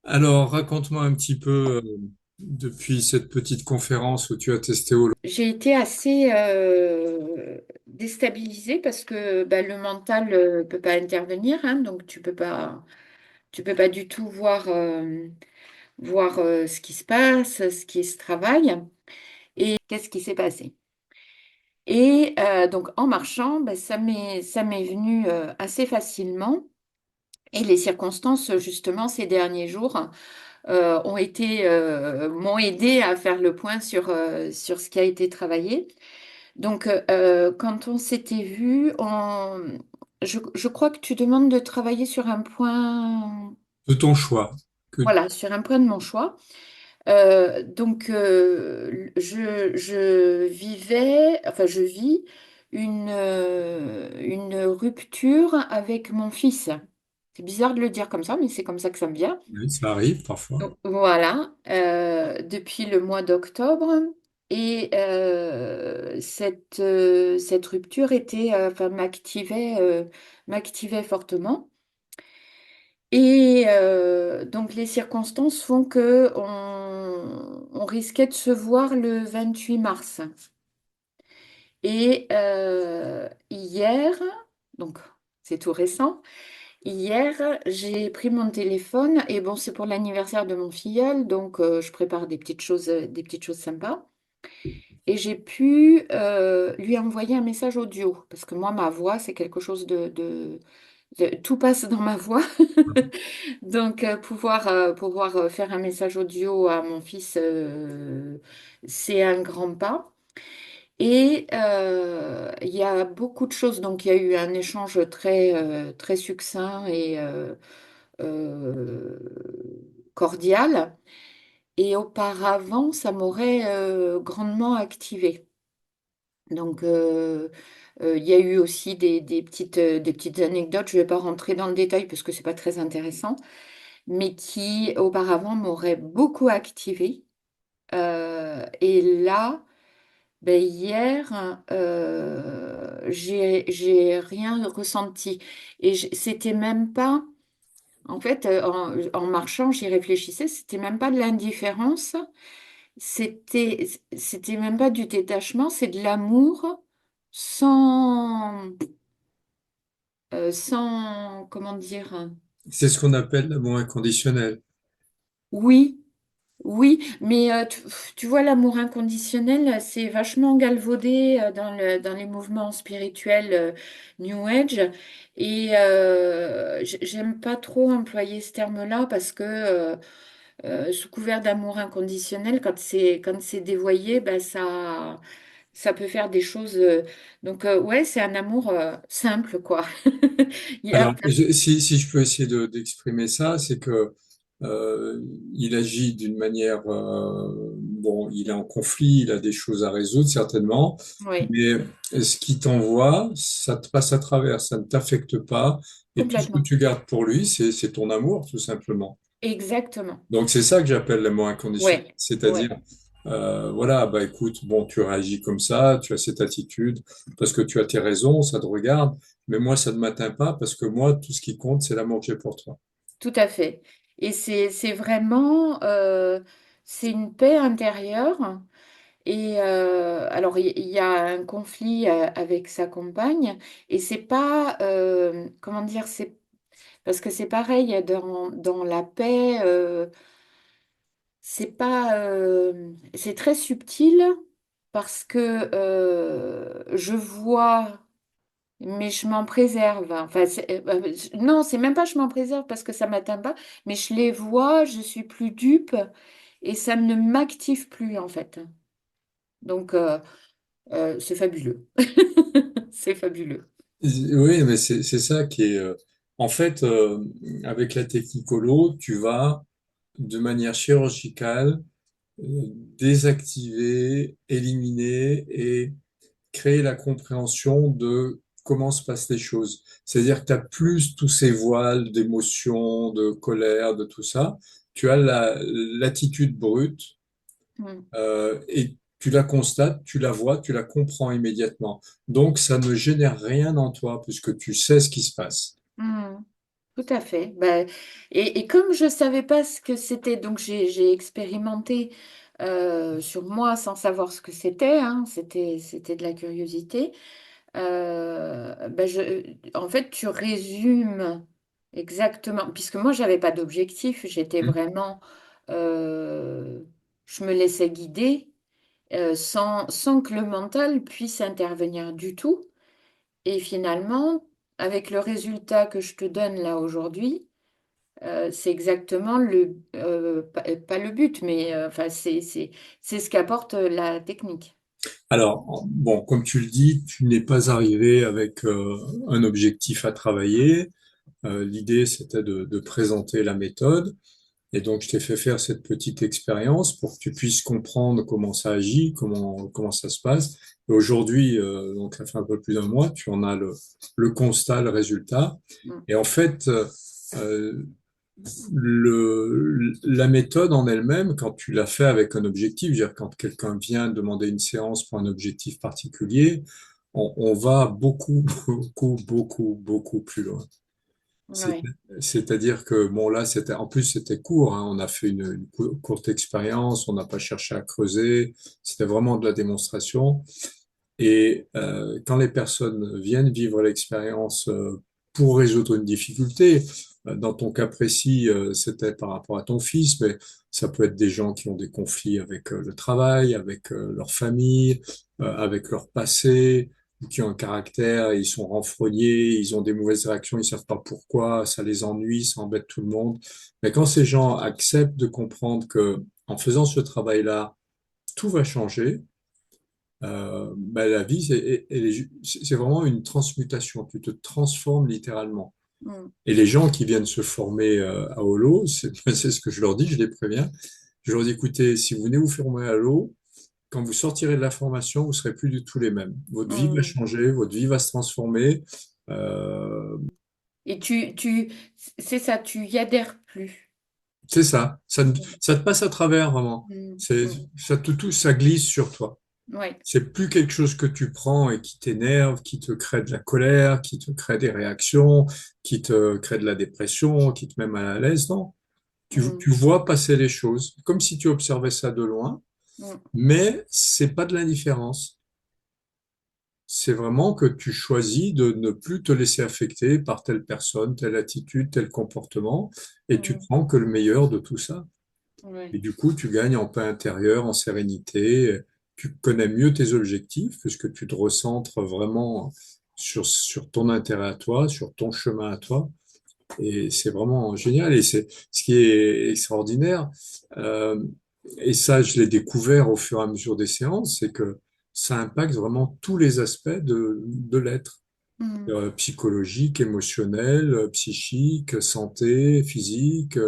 Alors, raconte-moi un petit peu depuis cette petite conférence où tu as testé au... J'ai été assez déstabilisée parce que bah, le mental peut pas intervenir, hein, donc tu peux pas du tout voir ce qui se passe, ce qui se travaille et qu'est-ce qui s'est passé. Et donc en marchant, bah, ça m'est venu assez facilement. Et les circonstances, justement, ces derniers jours, m'ont aidé à faire le point sur ce qui a été travaillé. Donc, quand on s'était vu, je crois que tu demandes de travailler sur un point, de ton choix. Que... voilà, sur un point de mon choix. Donc, je vis une rupture avec mon fils. C'est bizarre de le dire comme ça, mais c'est comme ça que ça me vient. Oui, ça arrive parfois. Donc, voilà, depuis le mois d'octobre. Et cette rupture enfin, m'activait fortement. Et donc les circonstances font que on risquait de se voir le 28 mars. Et hier, donc c'est tout récent, hier j'ai pris mon téléphone et bon c'est pour l'anniversaire de mon filleul, donc je prépare des petites choses sympas. Et j'ai pu lui envoyer un message audio parce que moi ma voix c'est quelque chose tout passe dans ma voix. Donc, pouvoir faire un message audio à mon fils, c'est un grand pas. Et il y a beaucoup de choses. Donc, il y a eu un échange très succinct et euh, cordial. Et auparavant, ça m'aurait grandement activé. Donc, il y a eu aussi des petites anecdotes. Je ne vais pas rentrer dans le détail parce que c'est pas très intéressant, mais qui auparavant m'aurait beaucoup activée. Et là, ben, hier, j'ai rien ressenti. Et c'était même pas, en fait, en marchant, j'y réfléchissais, c'était même pas de l'indifférence, c'était même pas du détachement, c'est de l'amour sans, comment dire, C'est ce qu'on appelle l'amour inconditionnel. oui. Oui, mais tu vois, l'amour inconditionnel, c'est vachement galvaudé dans les mouvements spirituels New Age. Et j'aime pas trop employer ce terme-là parce que sous couvert d'amour inconditionnel, quand c'est dévoyé, ben ça peut faire des choses. Donc, ouais, c'est un amour simple, quoi. Il y a Alors, si je peux essayer d'exprimer ça, c'est que euh, il agit d'une manière, bon, il est en conflit, il a des choses à résoudre certainement, Oui, mais ce qui t'envoie, ça te passe à travers, ça ne t'affecte pas, et tout ce que complètement. tu gardes pour lui, c'est ton amour, tout simplement. Exactement. Donc c'est ça que j'appelle l'amour inconditionnel, Ouais, c'est-à-dire, ouais, voilà, bah écoute, bon, tu réagis comme ça, tu as cette attitude, parce que tu as tes raisons, ça te regarde, mais moi, ça ne m'atteint pas, parce que moi, tout ce qui compte, c'est l'amour que j'ai pour toi. tout à fait. Et c'est vraiment, c'est une paix intérieure. Et alors, il y a un conflit avec sa compagne, et c'est pas, comment dire, c'est parce que c'est pareil dans la paix, c'est pas, c'est très subtil parce que je vois. Mais je m'en préserve. Enfin, non, c'est même pas je m'en préserve parce que ça m'atteint pas, mais je les vois, je suis plus dupe et ça ne m'active plus en fait. Donc, c'est fabuleux. C'est fabuleux. Oui, mais c'est ça qui est, en fait, avec la technicolo, tu vas, de manière chirurgicale, désactiver, éliminer et créer la compréhension de comment se passent les choses. C'est-à-dire que tu as plus tous ces voiles d'émotions, de colère, de tout ça. Tu as l'attitude brute Mm. et tu la constates, tu la vois, tu la comprends immédiatement. Donc ça ne génère rien en toi puisque tu sais ce qui se passe. Mm. tout à fait. Ben, et comme je ne savais pas ce que c'était, donc j'ai expérimenté sur moi sans savoir ce que c'était, hein, c'était de la curiosité. En fait, tu résumes exactement, puisque moi, j'avais pas d'objectif, j'étais Hmm. vraiment, je me laissais guider sans que le mental puisse intervenir du tout. Et finalement, avec le résultat que je te donne là aujourd'hui, c'est exactement pas le but, mais enfin, c'est ce qu'apporte la technique. Alors, bon, comme tu le dis, tu n'es pas arrivé avec un objectif à travailler. L'idée, c'était de présenter la méthode. Et donc, je t'ai fait faire cette petite expérience pour que tu puisses comprendre comment ça agit, comment ça se passe. Et aujourd'hui, donc ça fait un peu plus d'un mois, tu en as le constat, le résultat. Mm. Et en fait, euh, la méthode en elle-même, quand tu l'as fait avec un objectif, je veux dire, quand quelqu'un vient demander une séance pour un objectif particulier, on va beaucoup, beaucoup plus loin. C'est- Ouais. C'est-à-dire que, bon, là, en plus, c'était court, hein, on a fait une courte expérience, on n'a pas cherché à creuser, c'était vraiment de la démonstration. Et quand les personnes viennent vivre l'expérience pour résoudre une difficulté, dans ton cas précis, c'était par rapport à ton fils, mais ça peut être des gens qui ont des conflits avec le travail, avec leur famille, avec leur passé, ou qui ont un caractère, ils sont renfrognés, ils ont des mauvaises réactions, ils savent pas pourquoi, ça les ennuie, ça embête tout le monde. Mais quand ces gens acceptent de comprendre que en faisant ce travail-là, tout va changer, ben, la vie, c'est vraiment une transmutation. Tu te transformes littéralement. Mm. Et les gens qui viennent se former à Holo, c'est ce que je leur dis, je les préviens. Je leur dis, écoutez, si vous venez vous former à Holo, quand vous sortirez de la formation, vous serez plus du tout les mêmes. Votre vie va Mm. changer, votre vie va se transformer. Euh, Et c'est ça, tu y adhères plus. c'est ça. Mm. Ça te passe à travers vraiment. Mm. C'est, Mm. ça glisse sur toi. Ouais. C'est plus quelque chose que tu prends et qui t'énerve, qui te crée de la colère, qui te crée des réactions, qui te crée de la dépression, qui te met mal à l'aise. Non, Mm. tu vois passer les choses comme si tu observais ça de loin, Mm. mais c'est pas de l'indifférence. C'est vraiment que tu choisis de ne plus te laisser affecter par telle personne, telle attitude, tel comportement, et tu Mm. prends que le meilleur de tout ça. Et Ouais. du coup, tu gagnes en paix intérieure, en sérénité. Tu connais mieux tes objectifs puisque tu te recentres vraiment sur ton intérêt à toi, sur ton chemin à toi. Et c'est vraiment génial. Et c'est ce qui est extraordinaire. euh, et ça, je l'ai découvert au fur et à mesure des séances, c'est que ça impacte vraiment tous les aspects de l'être. Mm. Psychologique, émotionnel, psychique, santé, physique.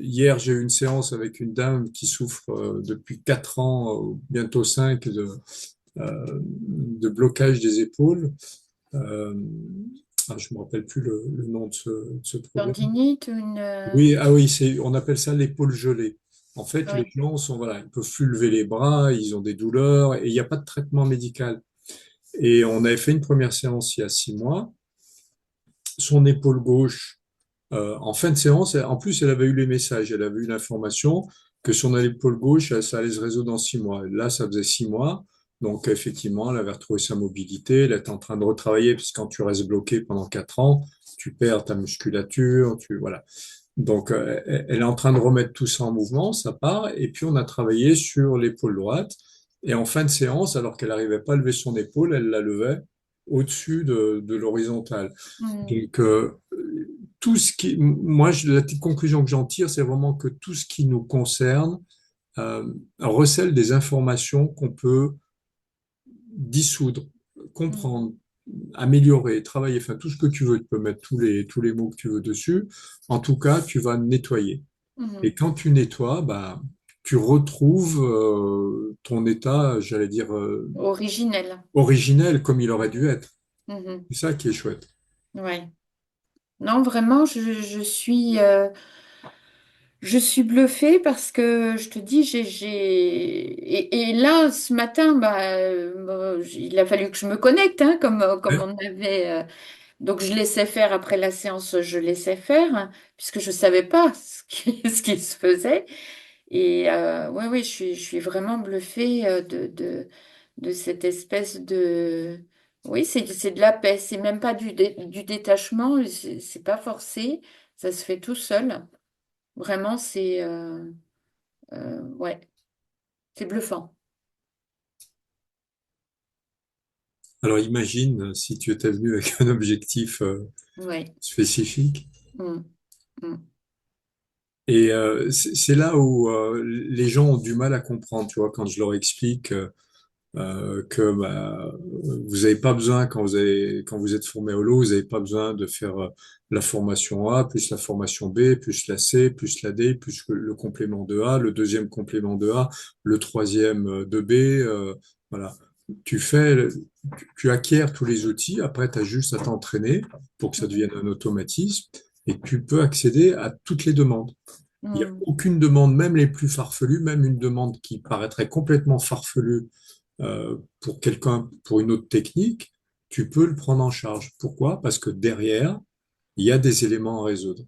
Hier, j'ai eu une séance avec une dame qui souffre depuis 4 ans, bientôt 5, de blocage des épaules. Euh, je me rappelle plus le nom de ce problème. Tendinite, Oui, ah oui, on appelle ça l'épaule gelée. En fait, les ouais. gens sont, voilà, ils peuvent plus lever les bras, ils ont des douleurs et il n'y a pas de traitement médical. Et on avait fait une première séance il y a 6 mois. Son épaule gauche, en fin de séance, en plus, elle avait eu les messages, elle avait eu l'information que son épaule gauche, ça allait se résoudre dans 6 mois. Là, ça faisait 6 mois. Donc, effectivement, elle avait retrouvé sa mobilité. Elle était en train de retravailler, parce que quand tu restes bloqué pendant 4 ans, tu perds ta musculature, voilà. Donc, elle est en train de remettre tout ça en mouvement, ça part. Et puis, on a travaillé sur l'épaule droite. Et en fin de séance, alors qu'elle n'arrivait pas à lever son épaule, elle la levait au-dessus de l'horizontale. Mm. Donc, la petite conclusion que j'en tire, c'est vraiment que tout ce qui nous concerne recèle des informations qu'on peut dissoudre, Mm. comprendre, améliorer, travailler, enfin tout ce que tu veux, tu peux mettre tous les mots que tu veux dessus. En tout cas, tu vas nettoyer. Et Mm. quand tu nettoies, bah, tu retrouves ton état, j'allais dire, Originel. originel comme il aurait dû être. Mhm. C'est ça qui est chouette. Ouais. Non, vraiment, je suis bluffée parce que je te dis, et là, ce matin, bah, il a fallu que je me connecte, hein, comme Ouais. on avait. Donc, je laissais faire après la séance, je laissais faire, hein, puisque je savais pas ce qui se faisait. Et oui, oui, je suis vraiment bluffée de cette espèce de... Oui, c'est de la paix, c'est même pas du détachement, c'est pas forcé, ça se fait tout seul. Vraiment, ouais, c'est bluffant. Alors imagine si tu étais venu avec un objectif Ouais. spécifique. Mm, mm, Et c'est là où les gens ont du mal à comprendre, tu vois, quand je leur explique que bah, vous n'avez pas besoin, quand vous êtes formé au lot, vous n'avez pas besoin de faire la formation A, plus la formation B, plus la C, plus la D, plus le complément de A, le deuxième complément de A, le troisième de B. Voilà. Tu fais, tu acquiers tous les outils, après tu as juste à t'entraîner pour que ça devienne un automatisme et tu peux accéder à toutes les demandes. Il n'y a mm, aucune demande, même les plus farfelues, même une demande qui paraîtrait complètement farfelue pour quelqu'un, pour une autre technique, tu peux le prendre en charge. Pourquoi? Parce que derrière, il y a des éléments à résoudre.